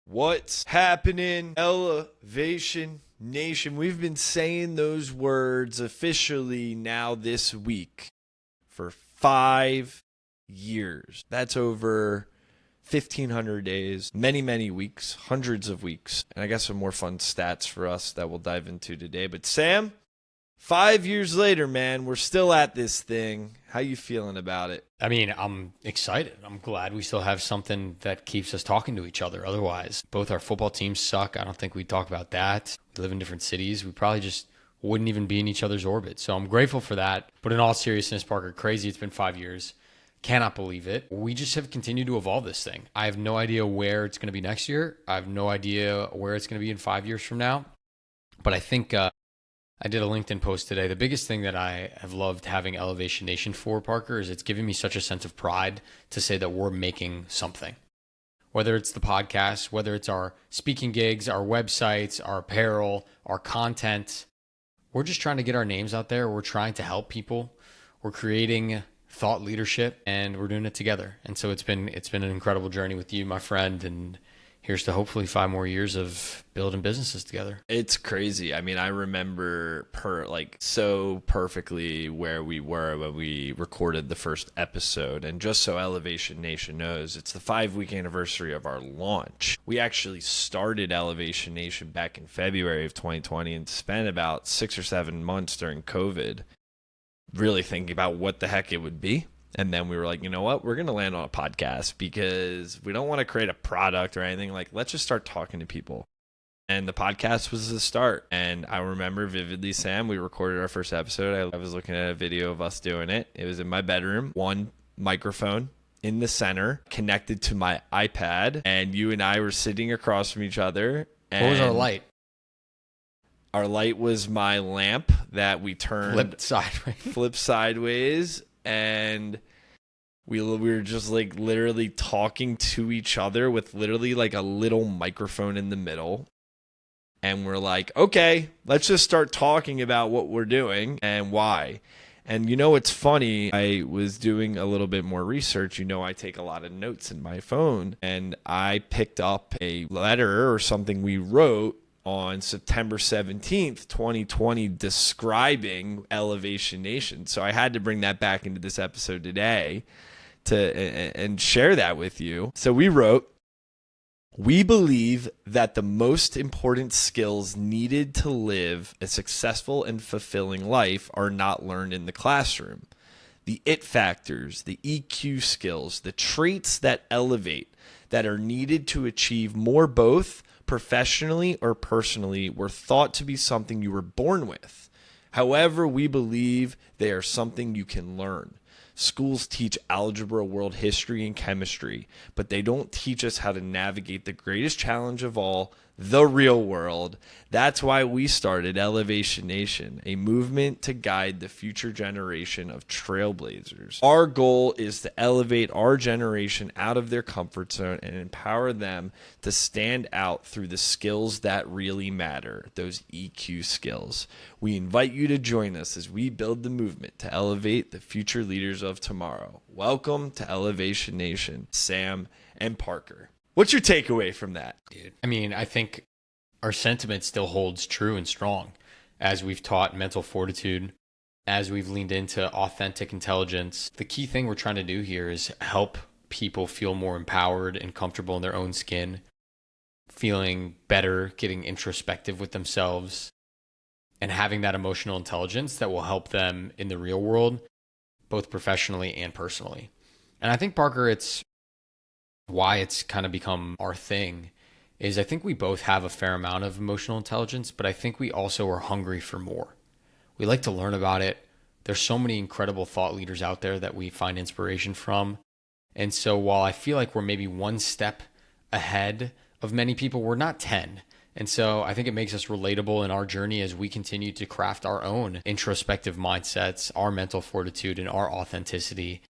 What's happening, Elevation Nation? We've been saying those words officially now this week for 5 years. That's over 1,500 days, many weeks, hundreds of weeks. And I got some more fun stats for us that we'll dive into today. But Sam, 5 years later, man, we're still at this thing. How you feeling about it? I mean, I'm excited. I'm glad we still have something that keeps us talking to each other. Otherwise, both our football teams suck. I don't think we'd talk about that. We live in different cities. We probably just wouldn't even be in each other's orbit. So I'm grateful for that. But in all seriousness, Parker, crazy. It's been 5 years. Cannot believe it. We just have continued to evolve this thing. I have no idea where it's going to be next year. I have no idea where it's going to be in 5 years from now. But I think I did a LinkedIn post today. The biggest thing that I have loved having Elevation Nation for, Parker, is it's given me such a sense of pride to say that we're making something. Whether it's the podcast, whether it's our speaking gigs, our websites, our apparel, our content, we're just trying to get our names out there. We're trying to help people. We're creating thought leadership, and we're doing it together. And so it's been an incredible journey with you, my friend, and here's to hopefully 5 more years of building businesses together. It's crazy. I mean, I remember so perfectly where we were when we recorded the first episode. And just so Elevation Nation knows, it's the 5-week anniversary of our launch. We actually started Elevation Nation back in February of 2020 and spent about 6 or 7 months during COVID really thinking about what the heck it would be. And then we were like, you know what? We're going to land on a podcast because we don't want to create a product or anything. Like, let's just start talking to people. And the podcast was the start. And I remember vividly, Sam, we recorded our first episode. I was looking at a video of us doing it. It was in my bedroom, one microphone in the center connected to my iPad. And you and I were sitting across from each other. And what was our light? Our light was my lamp that we turned flip sideways. And we were just like literally talking to each other with literally like a little microphone in the middle. And we're like, okay, let's just start talking about what we're doing and why. And you know, it's funny. I was doing a little bit more research. You know, I take a lot of notes in my phone, and I picked up a letter or something we wrote on September 17th, 2020, describing Elevation Nation. So I had to bring that back into this episode today and share that with you. So we wrote, "We believe that the most important skills needed to live a successful and fulfilling life are not learned in the classroom. The it factors, the EQ skills, the traits that elevate, that are needed to achieve more both professionally or personally, were thought to be something you were born with. However, we believe they are something you can learn. Schools teach algebra, world history, and chemistry, but they don't teach us how to navigate the greatest challenge of all, the real world. That's why we started Elevation Nation, a movement to guide the future generation of trailblazers. Our goal is to elevate our generation out of their comfort zone and empower them to stand out through the skills that really matter, those EQ skills. We invite you to join us as we build the movement to elevate the future leaders of tomorrow. Welcome to Elevation Nation, Sam and Parker." What's your takeaway from that? Dude, I mean, I think our sentiment still holds true and strong as we've taught mental fortitude, as we've leaned into authentic intelligence. The key thing we're trying to do here is help people feel more empowered and comfortable in their own skin, feeling better, getting introspective with themselves, and having that emotional intelligence that will help them in the real world, both professionally and personally. And I think, Parker, it's why it's kind of become our thing is I think we both have a fair amount of emotional intelligence, but I think we also are hungry for more. We like to learn about it. There's so many incredible thought leaders out there that we find inspiration from. And so while I feel like we're maybe one step ahead of many people, we're not 10. And so I think it makes us relatable in our journey as we continue to craft our own introspective mindsets, our mental fortitude, and our authenticity.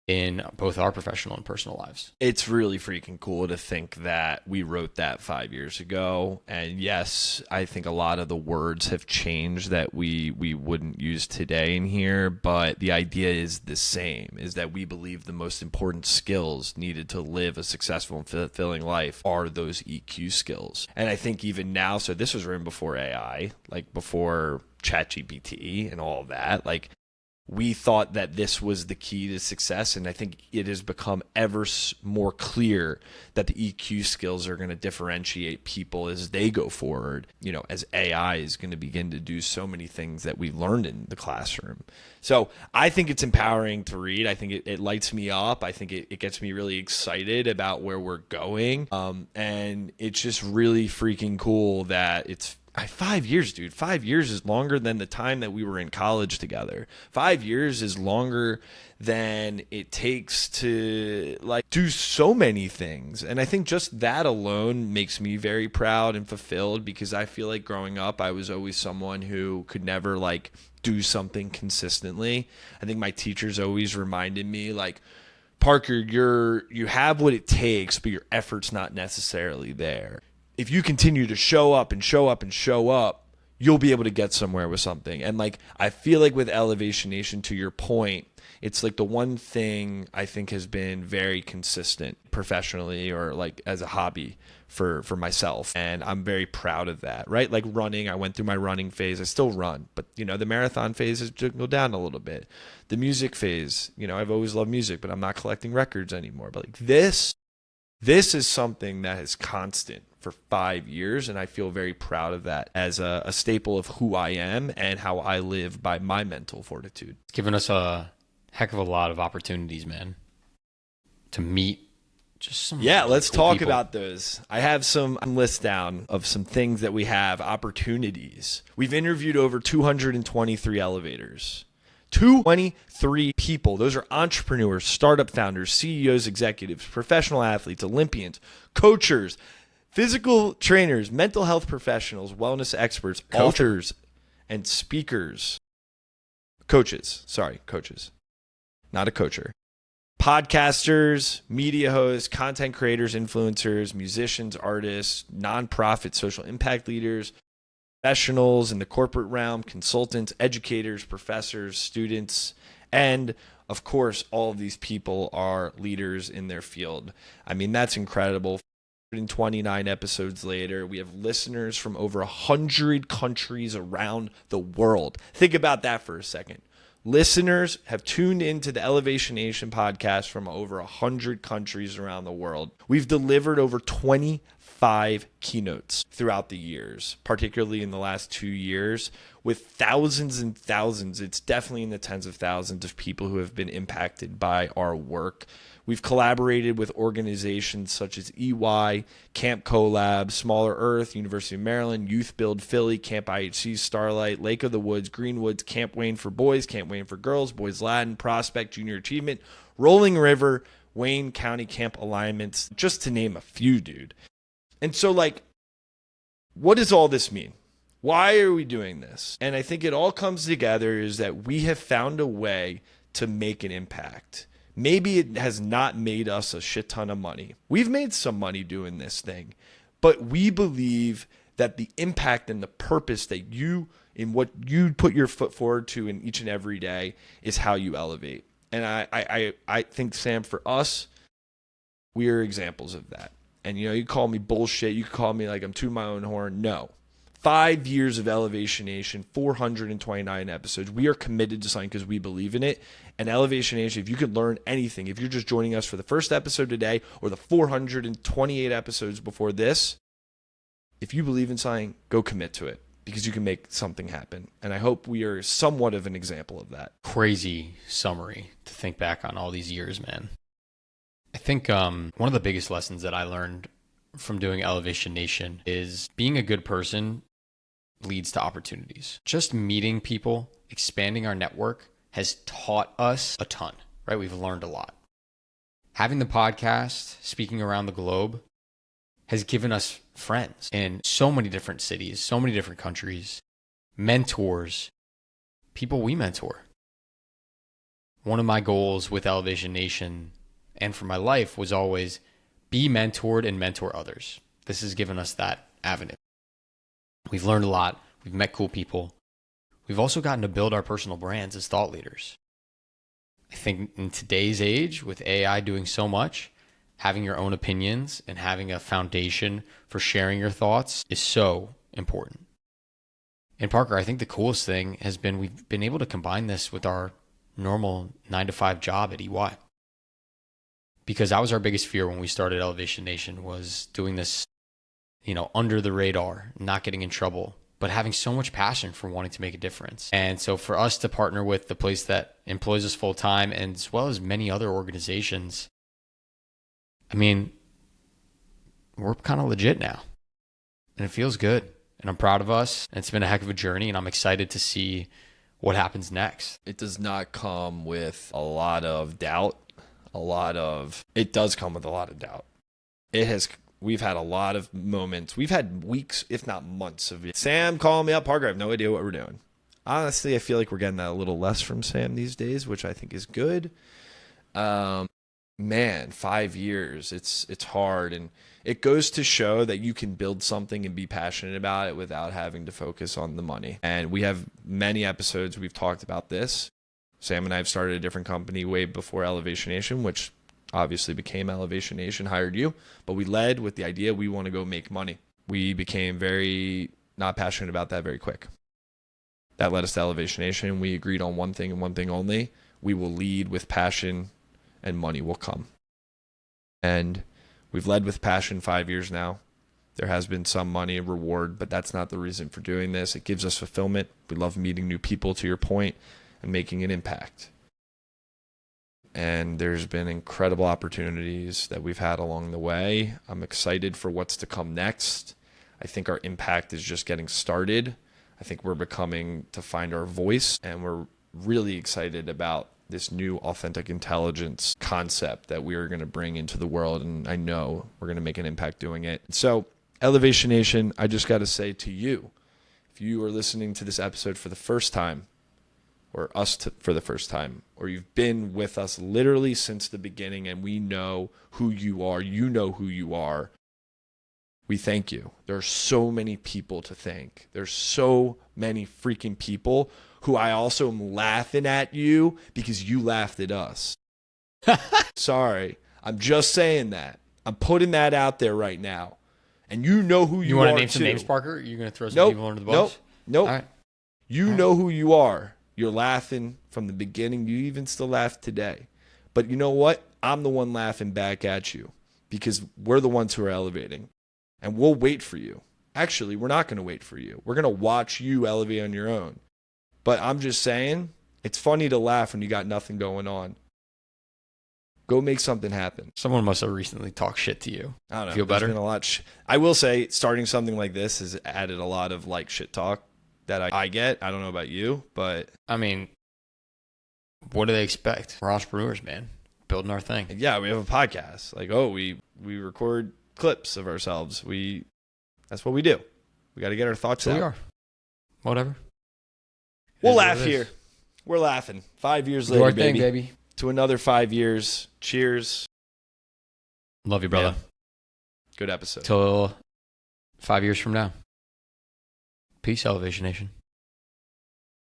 in both our professional and personal lives. It's really freaking cool to think that we wrote that 5 years ago. And yes, I think a lot of the words have changed that we wouldn't use today in here, but the idea is the same, is that we believe the most important skills needed to live a successful and fulfilling life are those EQ skills. And I think even now, so this was written before AI, like before ChatGPT and all of that, like we thought that this was the key to success, and I think it has become ever more clear that the EQ skills are going to differentiate people as they go forward, you know, as AI is going to begin to do so many things that we learned in the classroom. So I think it's empowering to read. I think it lights me up. I think it gets me really excited about where we're going, and it's just really freaking cool that it's 5 years, dude. 5 years is longer than the time that we were in college together. 5 years is longer than it takes to like do so many things. And I think just that alone makes me very proud and fulfilled, because I feel like growing up, I was always someone who could never like do something consistently. I think my teachers always reminded me like, Parker, you have what it takes, but your effort's not necessarily there. If you continue to show up and show up and show up, you'll be able to get somewhere with something. And like, I feel like with Elevation Nation, to your point, it's like the one thing I think has been very consistent professionally or like as a hobby for myself. And I'm very proud of that, right? Like running, I went through my running phase. I still run, but you know, the marathon phase has go down a little bit. The music phase, you know, I've always loved music, but I'm not collecting records anymore. But like this is something that is constant for 5 years, and I feel very proud of that as a staple of who I am and how I live by my mental fortitude. It's given us a heck of a lot of opportunities, man, to meet just some let's cool talk people. about those. I have some list down of some things that we have, opportunities. We've interviewed over 223 elevators. 223 people. Those are entrepreneurs, startup founders, CEOs, executives, professional athletes, Olympians, coachers, physical trainers, mental health professionals, wellness experts, authors, and speakers. Coaches. Not a coacher. Podcasters, media hosts, content creators, influencers, musicians, artists, nonprofit social impact leaders, professionals in the corporate realm, consultants, educators, professors, students, and of course, all of these people are leaders in their field. I mean, that's incredible. 129 episodes later, we have listeners from over 100 countries around the world. Think about that for a second. Listeners have tuned into the Elevation Nation podcast from over 100 countries around the world. We've delivered over 25 keynotes throughout the years, particularly in the last 2 years, with thousands and thousands. It's definitely in the tens of thousands of people who have been impacted by our work. We've collaborated with organizations such as EY, Camp Collab, Smaller Earth, University of Maryland, Youth Build Philly, Camp IHC, Starlight, Lake of the Woods, Greenwoods, Camp Wayne for boys, Camp Wayne for girls, Boys Latin, Prospect, Junior Achievement, Rolling River, Wayne County Camp Alignments, just to name a few, dude. And so, like, what does all this mean? Why are we doing this? And I think it all comes together is that we have found a way to make an impact. Maybe it has not made us a shit ton of money. We've made some money doing this thing, but we believe that the impact and the purpose that you, in what you put your foot forward to in each and every day, is how you elevate. And I think, Sam, for us, we are examples of that. And, you know, you call me bullshit. You call me like I'm tooting my own horn. No. 5 years of Elevation Nation, 429 episodes. We are committed to something because we believe in it. And Elevation Nation, if you could learn anything, if you're just joining us for the first episode today or the 428 episodes before this, if you believe in something, go commit to it because you can make something happen. And I hope we are somewhat of an example of that. Crazy summary to think back on all these years, man. I think one of the biggest lessons that I learned from doing Elevation Nation is being a good person leads to opportunities. Just meeting people, expanding our network has taught us a ton, right? We've learned a lot. Having the podcast, speaking around the globe, has given us friends in so many different cities, so many different countries, mentors, people we mentor. one of my goals with Elevation Nation and for my life was always be mentored and mentor others. This has given us that avenue. We've learned a lot. We've met cool people. We've also gotten to build our personal brands as thought leaders. I think in today's age, with AI doing so much, having your own opinions and having a foundation for sharing your thoughts is so important. And Parker, I think the coolest thing has been we've been able to combine this with our normal 9-to-5 job at EY. Because that was our biggest fear when we started Elevation Nation, was doing this, under the radar, not getting in trouble, but having so much passion for wanting to make a difference. And so for us to partner with the place that employs us full time, and as well as many other organizations, we're kind of legit now. And it feels good. And I'm proud of us. And it's been a heck of a journey, and I'm excited to see what happens next. It does not come with a lot of doubt. It does come with a lot of doubt. We've had a lot of moments. We've had weeks, if not months of it. Sam calling me up, Parker, I have no idea what we're doing. Honestly, I feel like we're getting that a little less from Sam these days, which I think is good. 5 years, it's hard. And it goes to show that you can build something and be passionate about it without having to focus on the money. And we have many episodes we've talked about this. Sam and I have started a different company way before Elevation Nation, which obviously became Elevation Nation, hired you. But we led with the idea we want to go make money. We became very not passionate about that very quick. That led us to Elevation Nation. We agreed on one thing and one thing only. We will lead with passion and money will come. And we've led with passion 5 years now. There has been some money and reward, but that's not the reason for doing this. It gives us fulfillment. We love meeting new people, to your point, and making an impact. And there's been incredible opportunities that we've had along the way. I'm excited for what's to come next. I think our impact is just getting started. I think we're beginning to find our voice, and we're really excited about this new authentic intelligence concept that we are going to bring into the world. And I know we're going to make an impact doing it. So Elevation Nation, I just got to say to you, if you are listening to this episode for the first time, or for the first time, or you've been with us literally since the beginning and we know who you are, we thank you. There are so many people to thank. There's so many freaking people who I also am laughing at you because you laughed at us. Sorry. I'm just saying that. I'm putting that out there right now. And you know who you are. You want to name some names, Parker? You're going to throw some people under the bus? Nope. All right. You know who you are. You're laughing from the beginning. You even still laugh today. But you know what? I'm the one laughing back at you because we're the ones who are elevating. And we'll wait for you. Actually, we're not going to wait for you. We're going to watch you elevate on your own. But I'm just saying, it's funny to laugh when you got nothing going on. Go make something happen. Someone must have recently talked shit to you. I don't know. Feel better? There's been a lot. I will say, starting something like this has added a lot of shit talk that I get. I don't know about you, but what do they expect? We're entrepreneurs, man. Building our thing. Yeah, we have a podcast. We record clips of ourselves. That's what we do. We got to get our thoughts out. We are. Whatever. We'll laugh here. We're laughing. 5 years later, your thing, baby. To another 5 years. Cheers. Love you, brother. Yeah. Good episode. Till 5 years from now. Peace, Elevation Nation.